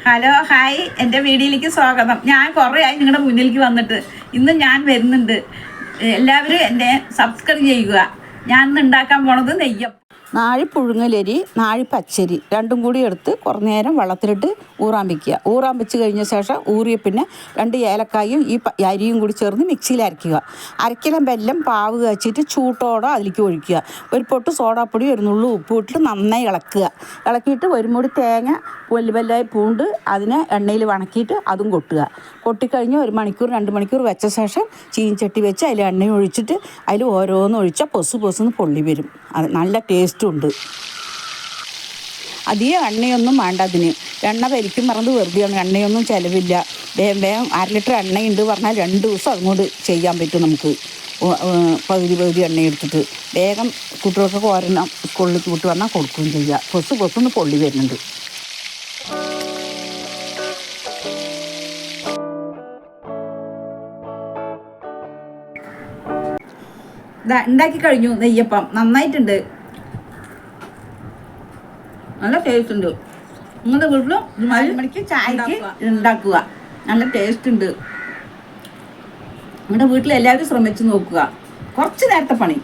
Hello hi, എൻ്റെ വീഡിയോയിലേക്ക് സ്വാഗതം. ഞാൻ കുറേ ആയി നിങ്ങളുടെ മുന്നിലേക്ക് വന്നിട്ട് ഇന്ന് ഞാൻ വരുന്നുണ്ട്. എല്ലാവരും എന്നെ സബ്സ്ക്രൈബ് ചെയ്യുക. ഞാൻ ഇന്ന് ഉണ്ടാക്കാൻ പോണത് നെയ്യപ്പം. നാഴി പുഴുങ്ങലരി, നാഴി പച്ചരി രണ്ടും കൂടി എടുത്ത് കുറേ നേരം വെള്ളത്തിലിട്ട് ഊറാൻ വയ്ക്കുക. ഊറാൻ വെച്ച് കഴിഞ്ഞ ശേഷം ഊറിയ പിന്നെ 2 ഏലക്കായും ഈ അരിയും കൂടി ചേർന്ന് മിക്സിയിൽ അരയ്ക്കുക. അരക്കിലം വെല്ലം പാവ് കാച്ചിട്ട് ചൂട്ടോടെ അതിലേക്ക് ഒഴിക്കുക. ഒരു പൊട്ട് സോഡാപ്പൊടി, ഒരു നുള്ളു ഉപ്പ് ഇട്ടിട്ട് നന്നായി ഇളക്കുക. ഇളക്കിയിട്ട് ഒരു മുടി തേങ്ങ വലുതായി പൂണ്ട് അതിനെ എണ്ണയിൽ വണക്കിയിട്ട് അതും കൊട്ടുക. കൊട്ടിക്കഴിഞ്ഞ് 1 മണിക്കൂർ 2 മണിക്കൂർ വെച്ച ശേഷം ചീൻചട്ടി വെച്ച് അതിൽ എണ്ണ ഒഴിച്ചിട്ട് അതിൽ ഓരോന്ന് ഒഴിച്ചാൽ പൊസ്സെന്ന് പൊള്ളി വരും. അത് നല്ല ടേസ്റ്റും ഉണ്ട്. അധികം എണ്ണയൊന്നും വേണ്ട. അതിന് എണ്ണ പരിക്കും പറഞ്ഞത് വെറുതെയാണ്, എണ്ണയൊന്നും ചിലവില്ല. വേഗം 1/2 ലിറ്റർ എണ്ണയുണ്ട് പറഞ്ഞാൽ 2 ദിവസം അതുകൊണ്ട് ചെയ്യാൻ പറ്റും. നമുക്ക് പകുതി എണ്ണ എടുത്തിട്ട് വേഗം കുട്ടികൾക്ക് കോരണം സ്കൂളിൽ കൂട്ടി വന്നാൽ കൊടുക്കുകയും ചെയ്യുക. പൊസ്സെന്ന് പൊള്ളി വരുന്നുണ്ട്. ഉണ്ടാക്കി കഴിഞ്ഞു. നെയ്യപ്പം നന്നായിട്ടുണ്ട്, നല്ല ടേസ്റ്റ് ഉണ്ട്. നിങ്ങളുടെ വീട്ടിലും 4 മണിക്ക് ചായക്ക് ഉണ്ടാക്കുക. നല്ല ടേസ്റ്റ് ഉണ്ട്. നിങ്ങളുടെ വീട്ടിൽ എല്ലാവരും ശ്രമിച്ച് നോക്കുക. കുറച്ച് നേരത്തെ പണി.